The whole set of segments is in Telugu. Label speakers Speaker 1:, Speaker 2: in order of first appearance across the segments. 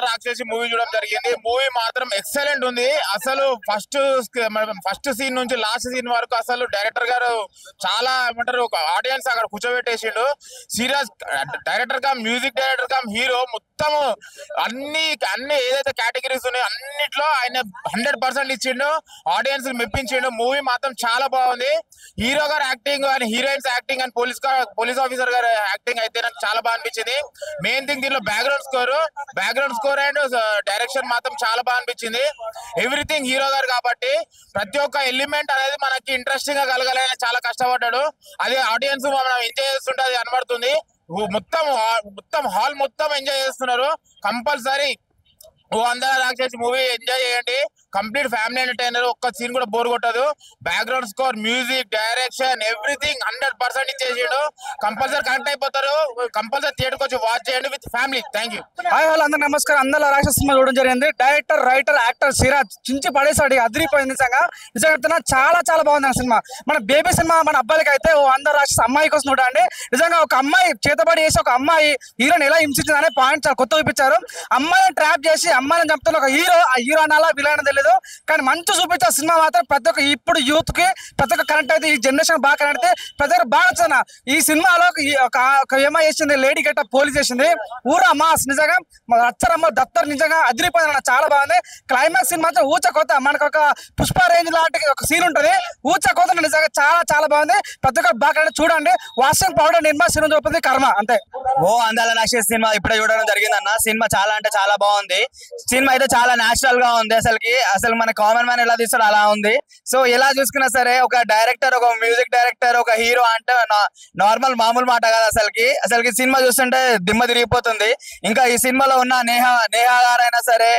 Speaker 1: రాక్షసి మూవీ చూడడం జరిగింది. మూవీ మాత్రం ఎక్సలెంట్ ఉంది. అసలు ఫస్ట్ సీన్ నుంచి లాస్ట్ సీన్ వరకు అసలు డైరెక్టర్ గారు చాలా ఏమంటారు ఒక ఆడియన్స్ అక్కడ కూర్చోబెట్టేసిండు. Serious director cum music director cum hero మొత్తం అన్ని ఏదైతే కేటగిరీస్ ఉన్నాయో అన్నిట్లో ఆయన 100% ఇచ్చిండు. ఆడియన్స్ మెప్పించిండు. మూవీ మాత్రం చాలా బాగుంది. హీరో గారు acting and heroines acting and police officer గారు యాక్టింగ్ అయితే నాకు చాలా బాగా అనిపించింది. మెయిన్ థింగ్ దీనిలో బ్యాక్గ్రౌండ్ స్కోర్ అండ్ డైరెక్షన్ మాత్రం చాలా బాగా అనిపించింది. ఎవ్రీథింగ్ హీరో గారు కాబట్టి ప్రతి ఒక్క ఎలిమెంట్ అనేది మనకి ఇంట్రెస్టింగ్ గా కలగాలని చాలా కష్టపడ్డాడు. అది ఆడియన్స్ మనం ఎంజాయ్ చేస్తుంటే అది కనబడుతుంది. మొత్తం హాల్ మొత్తం ఎంజాయ్ చేస్తున్నారు. కంపల్సరీ ఓ అందరూ రాక్షసి మూవీ ఎంజాయ్ చేయండి. Complete family entertainer. ఒక్క సీన్ కూడా బోర్ కొట్టదు. Background score, music, direction everything 100% ఇచ్చేసాడు. కంపల్సరీ కనెక్ట్ అయిపోతారు. కంపల్సరీ థియేటర్కి వచ్చి వాచ్ చేయండి with family. Thank you.
Speaker 2: Hi hello అందరూ నమస్కారం. అందరూ రాక్షసి సినిమా చూడడం జరిగింది. డైరెక్టర్, రైటర్, యాక్టర్ సిరాజ్ చించి పడేసాడు. అదిరిపోయింది. నిజంగా చాలా చాలా బాగుంది ఆ సినిమా. మన బేబీ సినిమా మన అబ్బాయిలకి అయితే ఓ అందరూ రాక్షసి అమ్మాయి కోసం చూడండి. నిజంగా ఒక అమ్మాయి చేతబడి చేసి ఒక అమ్మాయి హీరోని ఎలా హింసించింది అనే పాయింట్ చాలా కొత్తగా చూపించారు. అమ్మాయిని ట్రాప్ చేసి అమ్మాయిని చంపుతున్న ఒక హీరో, ఆ హీరో అనాలా విలన్ తెలియదు కానీ మంచి చూపించే సినిమా మాత్రం ప్రతి ఒక్క ఇప్పుడు యూత్ కి ప్రతి ఒక్క కనెక్ట్ అయితే, ఈ జనరేషన్ బాగా కనెక్ట్ అయితే ప్రతి ఒక్కరు బాగా నచ్చిన ఈ సినిమాలో ఒక ఏమై చేసింది, లేడీ గట్ట పోలీస్ చేసింది. ఊరా మాస్ నిజంగా అచ్చరమ్మ దత్తర్ నిజంగా అదిరిపోయింది. చాలా బాగుంది. క్లైమాక్స్ సీన్ మాత్రం ఊచ కోత. మనకు ఒక పుష్ప రేంజ్ లాంటి ఒక సీన్ ఉంటది. ఊచ కోత నిజంగా చాలా చాలా బాగుంది. ప్రతి ఒక్కరు బాగా చూడండి. వాషింగ్ పౌడర్ నిర్మా సినిమా చూపింది కర్మ అంతే.
Speaker 3: ఓ అందాల రాక్షసి సినిమా ఇప్పుడే చూడడం జరిగిందన్న. సినిమా చాలా అంటే చాలా బాగుంది. సినిమా అయితే చాలా నేచురల్ గా ఉంది. అసలు మన కామన్ మ్యాన్ ఎలా తీస్తాడు అలా ఉంది. సో ఎలా చూసుకున్నా సరే ఒక డైరెక్టర్, ఒక మ్యూజిక్ డైరెక్టర్, ఒక హీరో అంటే నార్మల్ మామూలు మాట కాదు. అసలుకి సినిమా చూస్తుంటే దిమ్మ తిరిగిపోతుంది. ఇంకా ఈ సినిమాలో ఉన్న నేహా గారైనా సరే,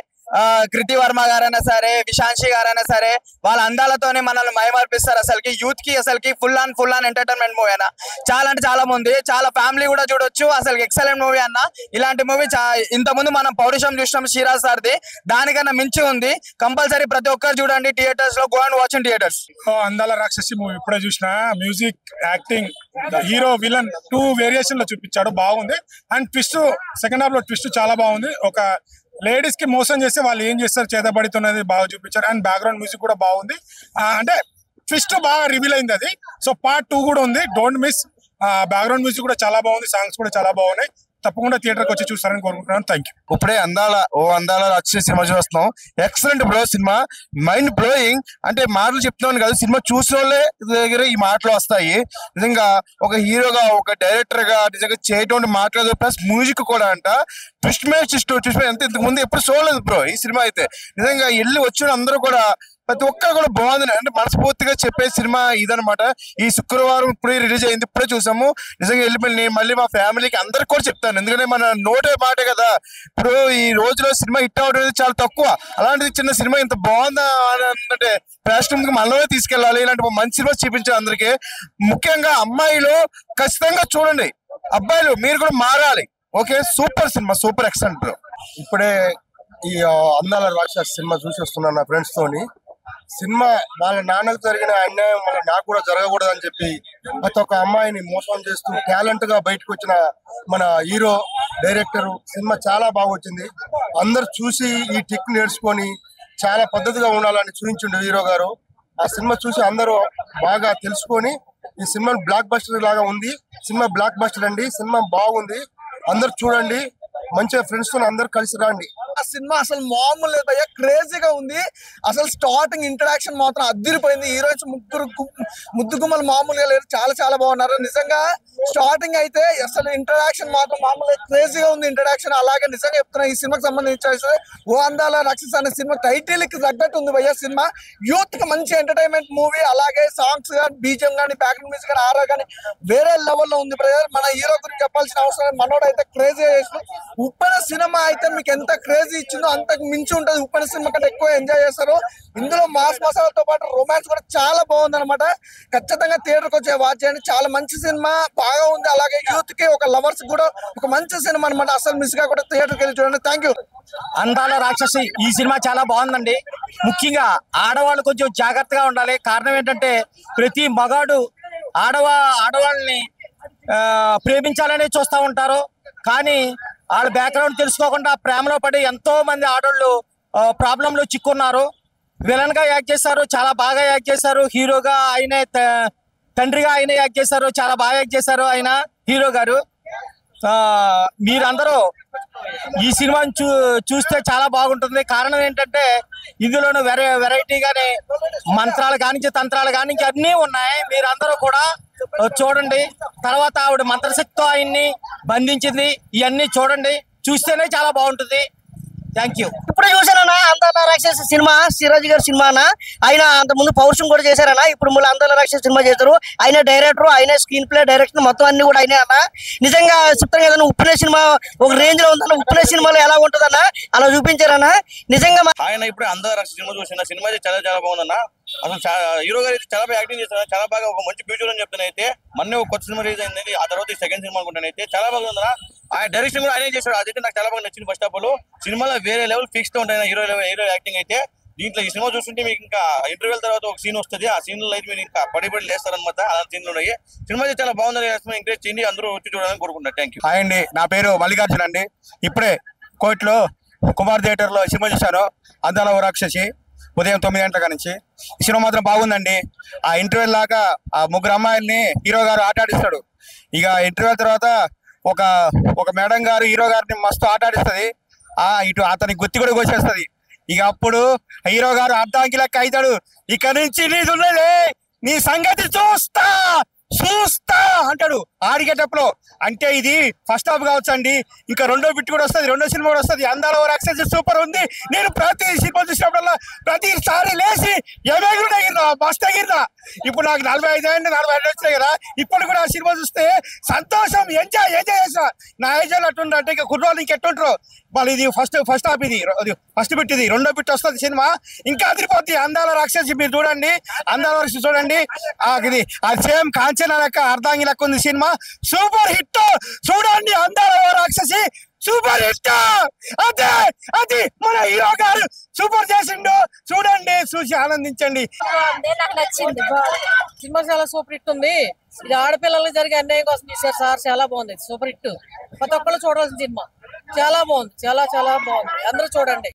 Speaker 3: కృతి వర్మ గారైనా సరే, విశాంశి గారైనా సరే, వాళ్ళ అందాలతోనే మనల్ని మైమర్పిస్తారు. యూత్ కి ఫుల్ ఆన్ ఎంటర్టైన్మెంట్ మూవీ అన్న. చాలా అంటే చాలా మంది, చాలా ఫ్యామిలీ కూడా చూడొచ్చు. ఎక్సలెంట్ మూవీ అన్న. ఇలాంటి మూవీ ఇంతకుముందు మనం పౌరుషం చూసినాం సిరాజ్ సార్ది, దానికన్నా మించి ఉంది. కంపల్సరీ ప్రతి ఒక్కరు చూడండి థియేటర్స్ లో. Go and watch in theatres.
Speaker 4: అందాల రాక్షసి మూవీ ఇప్పుడే చూసిన. Music, acting, hero, villain 2 variation లో చూపించాడు. బాగుంది. అండ్ ట్విస్ట్, సెకండ్ హాఫ్ లో ట్విస్ట్ చాలా బాగుంది. ఒక లేడీస్ కి మోసం చేస్తే వాళ్ళు ఏం చేస్తారు చేతబడుతున్నది బాగా చూపించారు. అండ్ బ్యాక్గ్రౌండ్ మ్యూజిక్ కూడా బాగుంది. అంటే ట్విస్ట్ బాగా రివీల్ అయింది అది. సో పార్ట్ 2 కూడా ఉంది. Don't miss. బ్యాక్గ్రౌండ్ మ్యూజిక్ కూడా చాలా బాగుంది. సాంగ్స్ కూడా చాలా బాగున్నాయి. తప్పకుండా థియేటర్కి వచ్చి చూస్తారని కోరుకుంటున్నాను. Thank you.
Speaker 5: ఇప్పుడే అందాల రాక్షసి సినిమా చూస్తున్నాం. Excellent bro. Cinema mind blowing. అంటే మాటలు చెప్తున్నాను కదా, సినిమా చూసిన వాళ్ళే దగ్గర ఈ మాటలు వస్తాయి. నిజంగా ఒక హీరోగా, ఒక డైరెక్టర్ గా నిజంగా చేయటువంటి మాటలు ప్లస్ మ్యూజిక్ కూడా అంట ట్విస్ట్ అంటే ఇంతకు ముందు ఎప్పుడు చూడలేదు బ్రో ఈ సినిమా అయితే. నిజంగా వెళ్ళి వచ్చిన అందరూ కూడా ప్రతి ఒక్కరు కూడా బాగుంది. అంటే మనస్ఫూర్తిగా చెప్పే సినిమా ఇదనమాట. ఈ శుక్రవారం ఇప్పుడే రిలీజ్ అయింది. ఇప్పుడే చూసాము. నిజంగా వెళ్ళిపోయి నేను మళ్ళీ మా ఫ్యామిలీకి అందరికి కూడా చెప్తాను. ఎందుకంటే మన నోటే మాటే కదా. ఇప్పుడు ఈ రోజులో సినిమా హిట్ అవ్వడం చాలా తక్కువ. అలాంటిది చిన్న సినిమా ఇంత బాగుందా అంటే ప్రేక్షకులకి మనలోనే తీసుకెళ్ళాలి. ఇలాంటి మంచి సినిమా చూపించాలి అందరికీ. ముఖ్యంగా అమ్మాయిలు ఖచ్చితంగా చూడండి. అబ్బాయిలు మీరు కూడా మారాలి. Okay, super cinema, super excellent bro.
Speaker 6: ఇప్పుడే ఈ అందాల రాక్షసి సినిమా చూసి వస్తున్నాను నా ఫ్రెండ్స్ తోని. సినిమా వాళ్ళ నాన్నకు జరిగిన అన్యాయం మళ్ళీ నాకు కూడా జరగకూడదు అని చెప్పి ప్రతి ఒక్క అమ్మాయిని మోసం చేస్తూ టాలెంట్ గా బయటకు వచ్చిన మన హీరో, డైరెక్టర్. సినిమా చాలా బాగా వచ్చింది. అందరు చూసి ఈ టిక్ నేర్చుకొని చాలా పద్ధతిగా ఉండాలని చూపించిండు హీరో గారు. ఆ సినిమా చూసి అందరూ బాగా తెలుసుకొని ఈ సినిమా బ్లాక్ బస్టర్ లాగా ఉంది. సినిమా బ్లాక్ బస్టర్ అండి. సినిమా బాగుంది. అందరు చూడండి. మంచిగా ఫ్రెండ్స్ తో అందరు కలిసి రండి.
Speaker 2: ఆ సినిమా అసలు మామూలు లేదు భయ్యా, క్రేజీగా ఉంది. అసలు స్టార్టింగ్ ఇంట్రడక్షన్ మాత్రం అదిరిపోయింది. హీరోయిన్స్ ముద్దు గుమ్మలు మామూలుగా లేరు. చాలా చాలా బాగున్నారు నిజంగా. స్టార్టింగ్ అయితే అసలు ఇంట్రడక్షన్ మాత్రం మామూలుగా క్రేజీగా ఉంది ఇంట్రడక్షన్. అలాగే నిజంగా చెప్తున్నా ఈ సినిమాకి సంబంధించి ఓ అందాల రాక్షసి అనే సినిమా టైటిల్ కి తగ్గట్టు ఉంది భయ్యా సినిమా. యూత్ కి మంచి ఎంటర్టైన్మెంట్ మూవీ. అలాగే సాంగ్స్ కానీ, బీజిఎం కానీ, బ్యాక్గ్రౌండ్ మ్యూజిక్ కానీ, ఆర్ఆర్ కానీ వేరే లెవెల్లో ఉంది బ్రదర్. మన హీరో గురించి చెప్పాల్సిన అవసరం. మనోడు అయితే క్రేజీ చేసిన. ఉప్పెన సినిమా అయితే మీకు ఎంత క్రేజీ ఇచ్చిందో అంతకు మించి ఉంటుంది. ఉప్పెన సినిమా కంటే ఎక్కువ ఎంజాయ్ చేస్తారు. ఇందులో మాస్ మసాలాతో పాటు రొమాన్స్ కూడా చాలా బాగుంది అనమాట. ఖచ్చితంగా థియేటర్కి వచ్చే వాచ్ చేయండి. చాలా మంచి సినిమా, బాగా ఉంది. అలాగే యూత్ కి, ఒక లవర్స్ కూడా ఒక మంచి సినిమా అనమాట. అసలు మిస్ గా కూడా థియేటర్కి వెళ్ళి చూడండి. Thank you.
Speaker 3: అందాల రాక్షసి ఈ సినిమా చాలా బాగుందండి. ముఖ్యంగా ఆడవాళ్ళు కొంచెం జాగ్రత్తగా ఉండాలి. కారణం ఏంటంటే ప్రతి మగాడు ఆడవాళ్ళని ప్రేమించాలని చూస్తూ ఉంటారు. కానీ
Speaker 7: వాళ్ళ బ్యాక్గ్రౌండ్ తెలుసుకోకుండా ప్రేమలో పడి ఎంతో మంది ఆడోళ్ళు ప్రాబ్లంలో చిక్కున్నారు. విలన్ గా యాక్ట్ చేశారు, చాలా బాగా యాక్ట్ చేశారు. హీరోగా ఆయనే తండ్రిగా ఆయన యాక్ట్ చేశారు, చాలా బాగా యాక్ట్ చేశారు ఆయన హీరో గారు. మీరందరూ ఈ సినిమాని చూస్తే చాలా బాగుంటుంది. కారణం ఏంటంటే ఇందులోనూ వెరైటీగానే మంత్రాలు కానించి తంత్రాలు కానించి అన్నీ ఉన్నాయి. మీరందరూ కూడా చూడండి. తర్వాత ఆవిడ మంత్రశక్తితో ఆయన్ని బంధించింది, ఇవన్నీ చూడండి, చూస్తేనే చాలా బాగుంటుంది. Thank you.
Speaker 8: ఇప్పుడు చూసానన్నా అందాల రాక్షస సినిమా, సిరాజ్ గారి సినిమానా. ఆయన అంత ముందు పౌరుషం కూడా చేశారన్నా, ఇప్పుడు మళ్ళీ అందాల రాక్షస సినిమా చేస్తారు. ఆయన డైరెక్టర్, ఆయన స్క్రీన్ ప్లే, డైరెక్షన్ మొత్తం అన్ని కూడా ఆయనే అన్న. నిజంగా చెప్తాను కదన్నా, ఉప్పునే సినిమా ఒక రేంజ్ లో ఉందన్న. ఉప్పునే సినిమాలో ఎలా ఉంటుందన్నా అలా చూపించారన్నా. నిజంగా
Speaker 9: ఆయన ఇప్పుడు అందాల రాక్షస సినిమా చూసిన సినిమా అయితే చాలా చాలా బాగుందన్న. అసలు హీరో గారు అయితే చాలా బాగా యాక్టింగ్ చేస్తారు, చాలా బాగా ఒక మంచి ఫ్యూచర్ అని చెప్తానైతే. మొన్న ఒక కొత్త సినిమా రిలీజ్ అయింది, ఆ తర్వాత సెకండ్ సినిమా అనుకుంటానైతే చాలా బాగుందన్న. ఆయన డైరెక్షన్ కూడా ఆయనే చేశాడు, అదైతే నాకు చాలా బాగా నచ్చింది. ఫస్ట్ ఆఫ్ ఆల్ సినిమాలో వేరే లెవెల్ ఫిక్స్ తో ఉంటాయి హీరో యాక్టింగ్ అయితే. దీంట్లో ఈ సినిమా చూస్తుంటే మీకు ఇంకా ఇంటర్వ్యూల తర్వాత ఒక సీన్ వస్తుంది, ఆ సీన్ లో అయితే మీరు ఇంకా పడి లేస్తారనమాట. అలా సీన్లు ఉన్నాయి. సినిమా అయితే చాలా బాగుందని ఎంకరేజ్ చేయండి, అందరూ వచ్చి చూడాలని కోరుకుంటారు. Thank you.
Speaker 10: హాయ్ అండి, నా పేరు మల్లికార్జున అండి. ఇప్పుడే కోర్టులో కుమార్ థియేటర్ లో సినిమా చూశాను, అందాల రాక్షసి, ఉదయం 9 గంటల నుంచి. ఈ సినిమా మాత్రం బాగుందండి. ఆ ఇంటర్వ్యూ లాగా ఆ ముగ్గురు అమ్మాయిల్ని హీరో గారు ఆటాడిస్తాడు. ఇక ఇంటర్వ్యూ తర్వాత ఒక మేడం గారు హీరో గారిని మస్తు ఆటాడిస్తుంది. ఇటు అతనికి గుత్తి కూడా కోసేస్తుంది. ఇక అప్పుడు హీరో గారు అర్ధాంకి లెక్క అవుతాడు. ఇక నుంచి నీదున్నదే, నీ సంగతి చూస్తా అంటాడు ఆడిగేటప్పుడు. అంటే ఇది ఫస్ట్ హాఫ్ కావచ్చు అండి, ఇంకా రెండో బిట్ కూడా వస్తుంది, రెండో సినిమా కూడా వస్తుంది. అందాల రాక్షసి సూపర్ ఉంది. నేను ప్రతి సినిమా చూసినప్పుడల్లా ప్రతిసారి లేచి ఎగిరినా మస్తు ఎగిరినా. ఇప్పుడు నాకు 45 అయింది, 45 వచ్చినాయి కదా. ఇప్పుడు కూడా ఆ సినిమా చూస్తే సంతోషం, ఎంజాయ్ చేసా. నా ఏజ్ అట్టుంటే ఇక కుర్రోళ్ళు ఇంకెట్టుంటారు వాళ్ళు. ఇది ఫస్ట్ హాఫ్, ఇది ఫస్ట్ బిట్, ఇది రెండో బిట్ వస్తుంది సినిమా, ఇంకా అదిరిపోద్ది. అందాల రాక్షసి మీరు చూడండి, అందాల రాక్షసి చూడండి. ఇది అది సేమ్ కాంచన లెక్క, అర్ధాంగి లెక్క ఉంది సినిమా. సూపర్ హిట్, చూడండి అందాల రాక్షసి సూపర్ హిట్. అది మన హీరో గారు సూపర్ చేసిండు, చూడండి, చూసి ఆనందించండి.
Speaker 11: నాకు నచ్చింది సినిమా, చాలా సూపర్ హిట్ ఉంది. ఇది ఆడపిల్లలకు జరిగే అన్యాయం కోసం తీశారు సార్, చాలా బాగుంది, సూపర్ హిట్. ప్రతి ఒక్కళ్ళు చూడాల్సిన సినిమా, చాలా బాగుంది, చాలా చాలా బాగుంది. అందరూ చూడండి.